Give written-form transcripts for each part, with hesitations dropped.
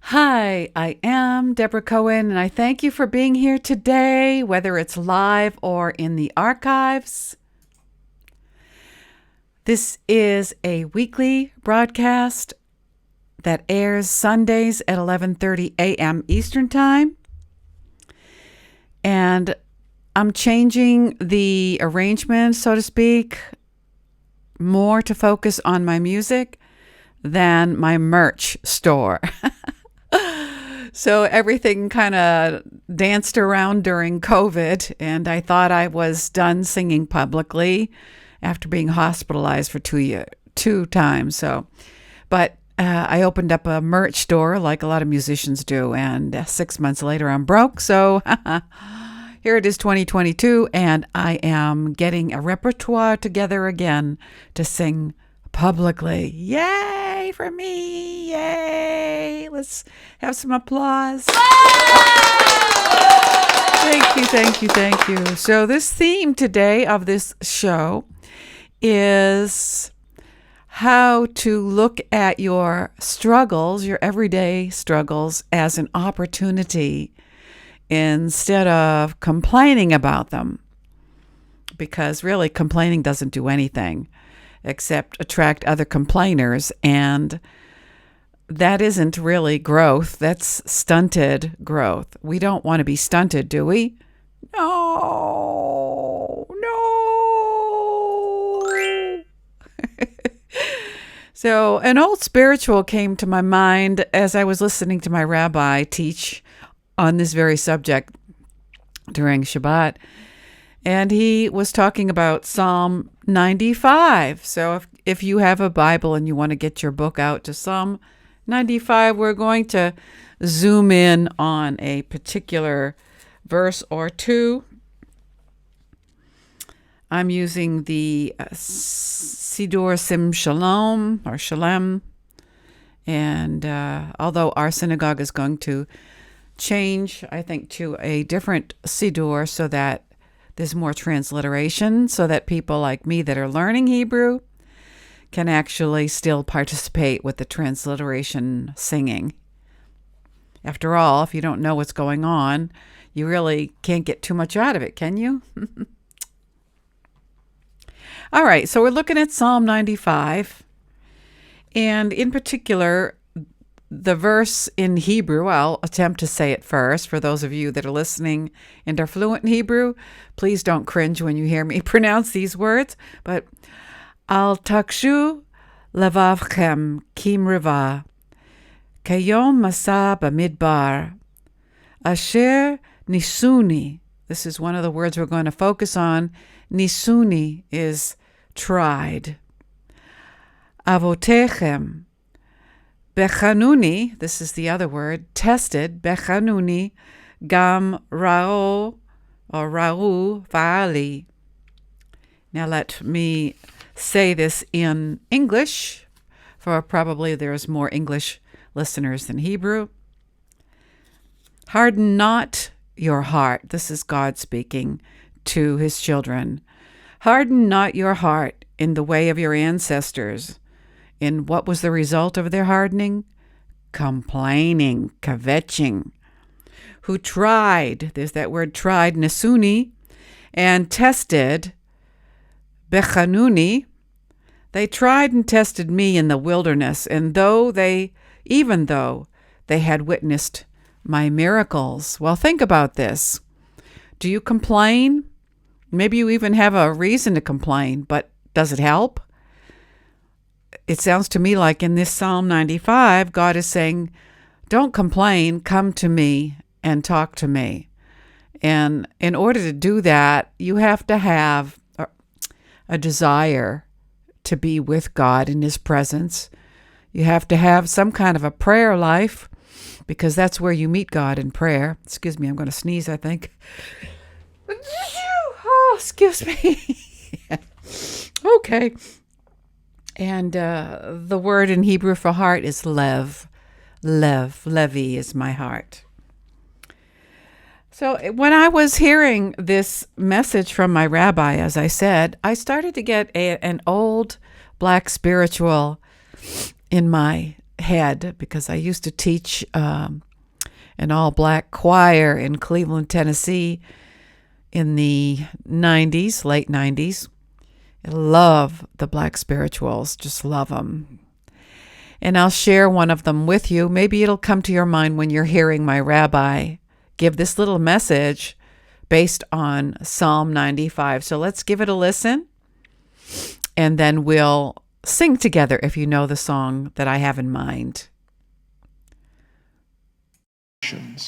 Hi, I am Debra Cohen, and I thank you for being here today, whether it's live or in the archives. This is a weekly broadcast that airs Sundays at 11:30 a.m. Eastern Time. And I'm changing the arrangement, so to speak, more to focus on my music than my merch store. So everything kind of danced around during COVID, and I thought I was done singing publicly after being hospitalized for 2 times. But I opened up a merch store like a lot of musicians do, and 6 months later I'm broke. So here it is, 2022, and I am getting a repertoire together again to sing publicly. Yay for me. Yay. Let's have some applause. Thank you. So this theme today of this show is how to look at your struggles, your everyday struggles, as an opportunity instead of complaining about them. Because really, complaining doesn't do anything except attract other complainers, and that isn't really growth. That's stunted growth. We don't want to be stunted, do we? No. So an old spiritual came to my mind as I was listening to my rabbi teach on this very subject during Shabbat. And he was talking about Psalm 95. So if you have a Bible and you want to get your book out to Psalm 95, we're going to zoom in on a particular verse or two. I'm using the Sidur Sim Shalom or Shalem. And although our synagogue is going to change, I think, to a different Sidur so that there's more transliteration, so that people like me that are learning Hebrew can actually still participate with the transliteration singing. After all, if you don't know what's going on, you really can't get too much out of it, can you? All right, so we're looking at Psalm 95, and in particular, the verse in Hebrew. I'll attempt to say it first. For those of you that are listening and are fluent in Hebrew, please don't cringe when you hear me pronounce these words. But Al takshu levavchem kim riva, kayom masa b'midbar, asher nisuni. This is one of the words we're going to focus on. Nisuni is tried. Avotechem Bechanuni, this is the other word, tested, Bechanuni, Gam Rao or Rau Va'ali. Now let me say this in English, for probably there's more English listeners than Hebrew. Harden not your heart. This is God speaking to his children. Harden not your heart in the way of your ancestors. And what was the result of their hardening? Complaining, kvetching. Who tried, there's that word tried, nesuni, and tested, bechanuni. They tried and tested me in the wilderness, and even though they had witnessed my miracles. Well, think about this. Do you complain? Maybe you even have a reason to complain, but does it help? It sounds to me like in this Psalm 95, God is saying, don't complain, come to me and talk to me. And in order to do that, you have to have a desire to be with God in his presence. You have to have some kind of a prayer life, because that's where you meet God in prayer. Excuse me, I'm going to sneeze, I think. Oh, excuse me. Okay. And the word in Hebrew for heart is lev. Levi is my heart. So when I was hearing this message from my rabbi, as I said, I started to get an old black spiritual in my head because I used to teach an all-black choir in Cleveland, Tennessee in the 90s, late 90s. I love the black spirituals, just love them. And I'll share one of them with you. Maybe it'll come to your mind when you're hearing my rabbi give this little message based on Psalm 95. So let's give it a listen, and then we'll sing together if you know the song that I have in mind. And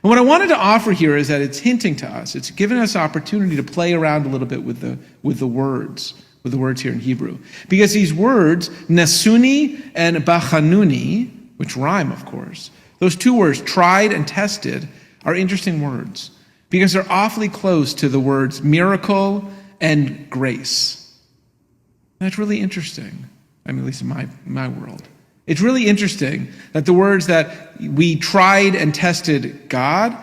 what I wanted to offer here is that it's hinting to us, it's giving us opportunity to play around a little bit with the words here in Hebrew. Because these words, nasuni and bachanuni, which rhyme, of course, those two words, tried and tested, are interesting words because they're awfully close to the words miracle and grace. That's really interesting. I mean, at least in my world. It's really interesting that the words that we tried and tested God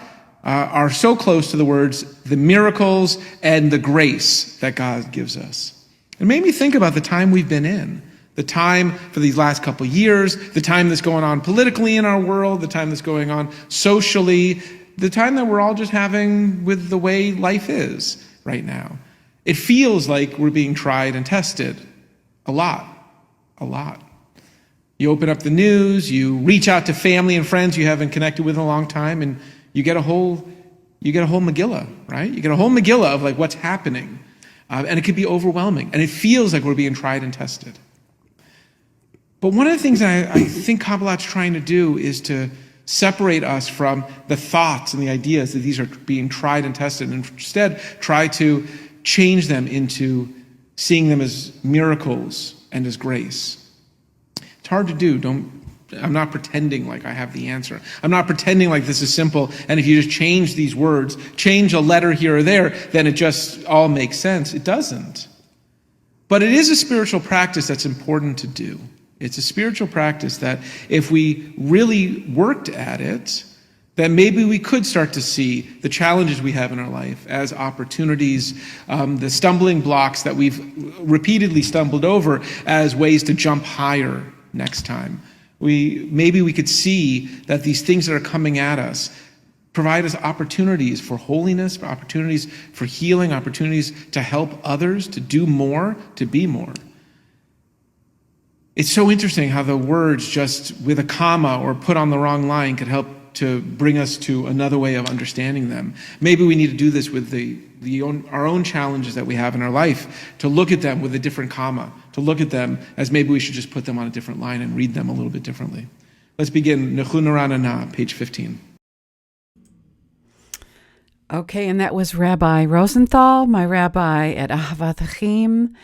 are so close to the words, the miracles and the grace that God gives us. It made me think about the time we've been in, the time for these last couple years, the time that's going on politically in our world, the time that's going on socially, the time that we're all just having with the way life is right now. It feels like we're being tried and tested a lot. You open up the news, you reach out to family and friends you haven't connected with in a long time, and you get a whole Megillah, right? You get a whole Megillah of like what's happening. And it can be overwhelming. And it feels like we're being tried and tested. But one of the things I think Kabbalah's trying to do is to separate us from the thoughts and the ideas that these are being tried and tested, and instead try to change them into seeing them as miracles and as grace. It's hard to do. I'm not pretending like I have the answer. I'm not pretending like this is simple, and if you just change these words, change a letter here or there, then it just all makes sense. It doesn't. But it is a spiritual practice that's important to do. It's a spiritual practice that if we really worked at it, then maybe we could start to see the challenges we have in our life as opportunities, the stumbling blocks that we've repeatedly stumbled over as ways to jump higher next time. Maybe we could see that these things that are coming at us provide us opportunities for holiness, for opportunities for healing, opportunities to help others, to do more, to be more. It's so interesting how the words just with a comma or put on the wrong line could help to bring us to another way of understanding them. Maybe we need to do this with our own challenges that we have in our life, to look at them with a different comma, to look at them as maybe we should just put them on a different line and read them a little bit differently. Let's begin. Nechunaranana, page 15. Okay, and that was Rabbi Rosenthal, my rabbi at Ahavath Achim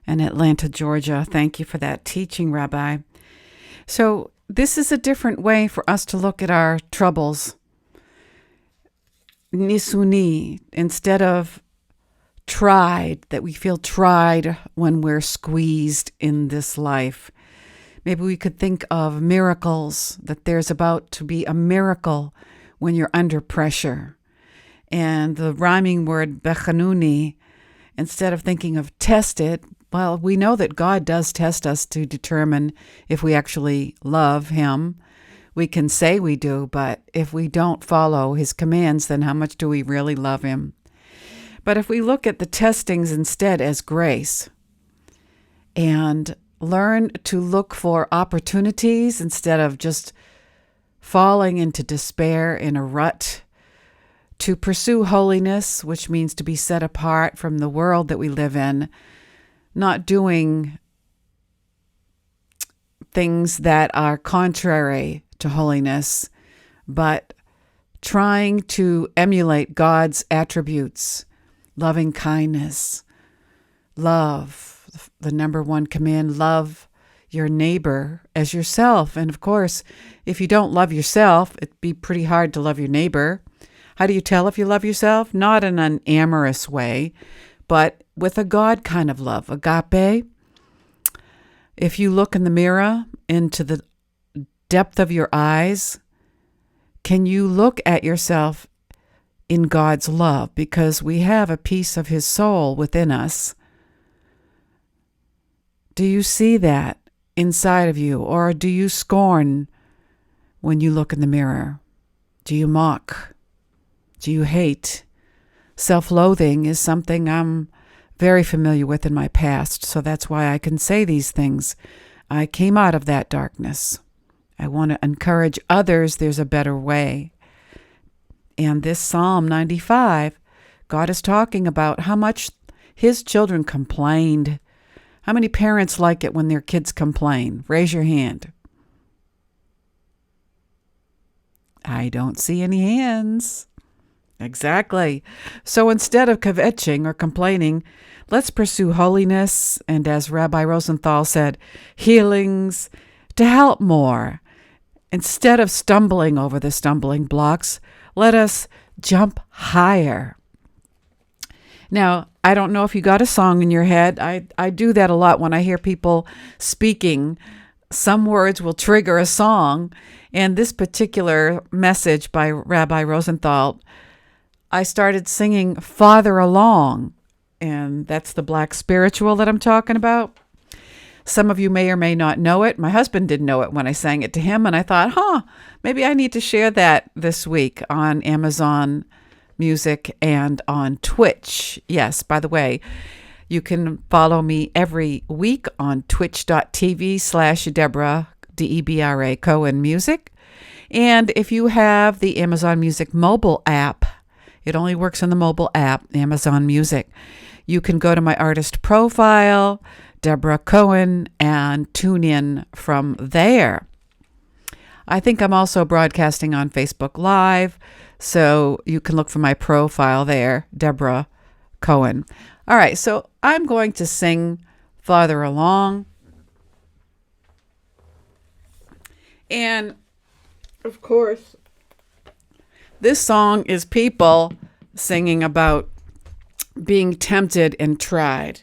in Atlanta, Georgia. Thank you for that teaching, Rabbi. So this is a different way for us to look at our troubles. Nisuni, instead of tried, that we feel tried when we're squeezed in this life. Maybe we could think of miracles, that there's about to be a miracle when you're under pressure. And the rhyming word bechanuni, instead of thinking of tested, well, we know that God does test us to determine if we actually love him. We can say we do, but if we don't follow his commands, then how much do we really love him? But if we look at the testings instead as grace and learn to look for opportunities instead of just falling into despair in a rut, to pursue holiness, which means to be set apart from the world that we live in, not doing things that are contrary to holiness, but trying to emulate God's attributes, loving kindness, love, the number one command, love your neighbor as yourself. And of course, if you don't love yourself, it'd be pretty hard to love your neighbor. How do you tell if you love yourself? Not in an amorous way, but with a God kind of love, agape. If you look in the mirror into the depth of your eyes, can you look at yourself in God's love? Because we have a piece of his soul within us. Do you see that? inside of you? Or do you scorn when you look in the mirror? Do you mock? Do you hate? Self-loathing is something I'm very familiar with in my past, so that's why I can say these things. I came out of that darkness. I want to encourage others there's a better way. And this Psalm 95, God is talking about how much his children complained. How many parents like it when their kids complain? Raise your hand. I don't see any hands. Exactly. So instead of kvetching or complaining, let's pursue holiness and, as Rabbi Rosenthal said, healings to help more. Instead of stumbling over the stumbling blocks, let us jump higher. Now, I don't know if you got a song in your head. I do that a lot when I hear people speaking. Some words will trigger a song. And this particular message by Rabbi Rosenthal, I started singing Farther Along, and that's the Black spiritual that I'm talking about. Some of you may or may not know it. My husband didn't know it when I sang it to him, and I thought, maybe I need to share that this week on Amazon Music and on Twitch. Yes, by the way, you can follow me every week on twitch.tv/Debra, Debra Cohen Music. And if you have the Amazon Music mobile app, it only works on the mobile app, Amazon Music. You can go to my artist profile, Debra Cohen, and tune in from there. I think I'm also broadcasting on Facebook Live, so you can look for my profile there, Debra Cohen. All right, so I'm going to sing Farther Along. And, of course, this song is people singing about being tempted and tried.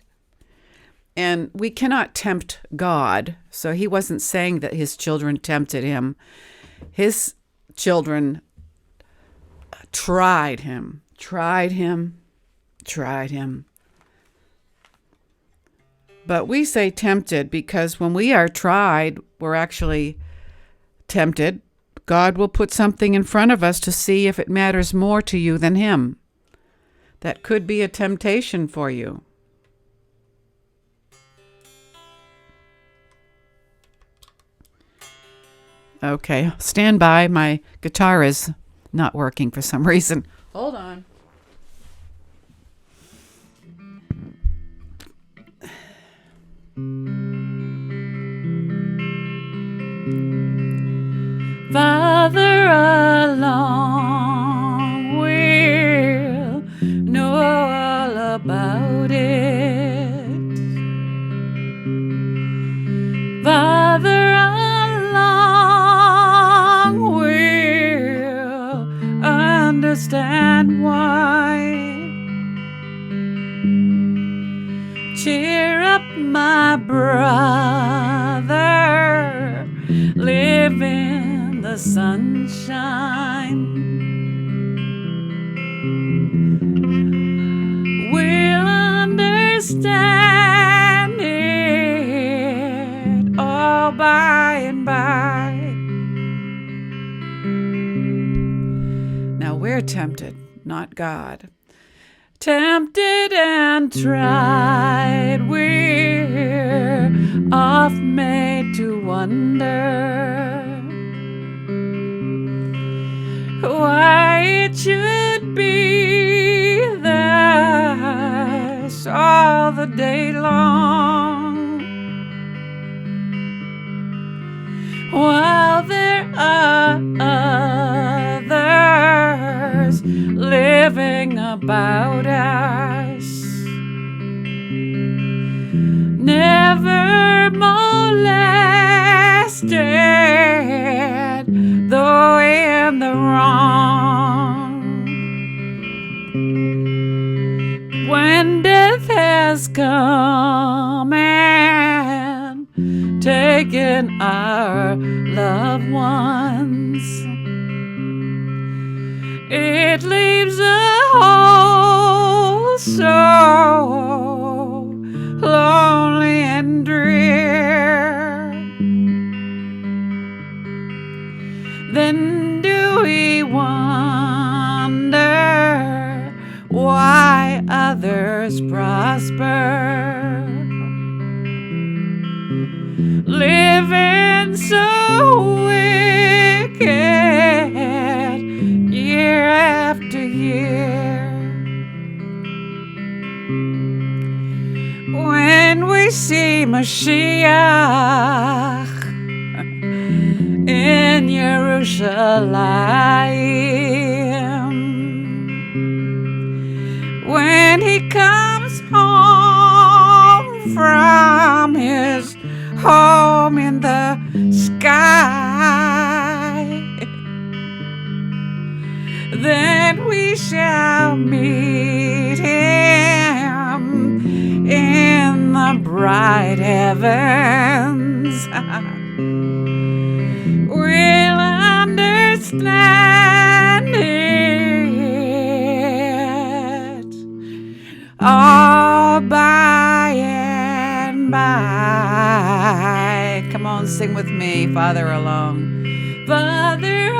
And we cannot tempt God, so he wasn't saying that his children tempted him. His children tried him. But we say tempted because when we are tried, we're actually tempted. God will put something in front of us to see if it matters more to you than him. That could be a temptation for you. Okay, stand by. My guitar is not working for some reason. Hold on. Farther along, we'll know all about it. Farther along, we'll understand why. Cheer up, my brother, live in the sunshine. We'll understand it all by and by. Now we're tempted, not God. Tempted and tried, we're oft made to wonder why it should be thus all the day long, while there are others living about us, never molested, though in the wrong. When death has come and taken our loved ones, it leaves a hole so lonely and drear. Then do we wonder why others prosper, living so wicked year after year. When we see Mashiach in Jerusalem, when he comes home from his home in the sky, then we shall meet him in the bright heavens. We'll understand it all by and by. Come on, sing with me, Father along. Father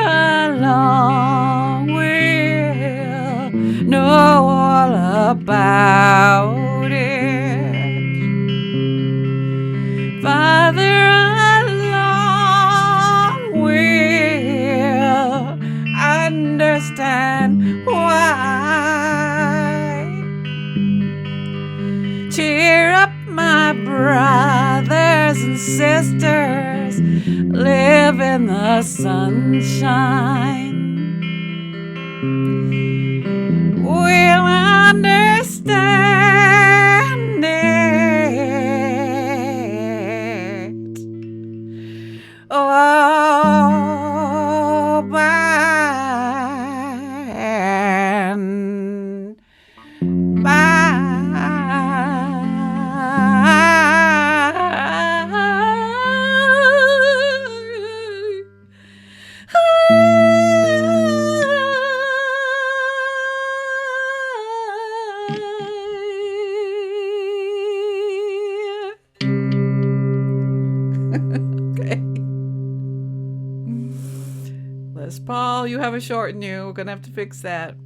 along, we'll know all about it. Father along, we'll understand why. Cheer up, my brothers and sisters, live in the sunshine. We'll understand it all by and by. Paul, you have a short new. We're going to have to fix that.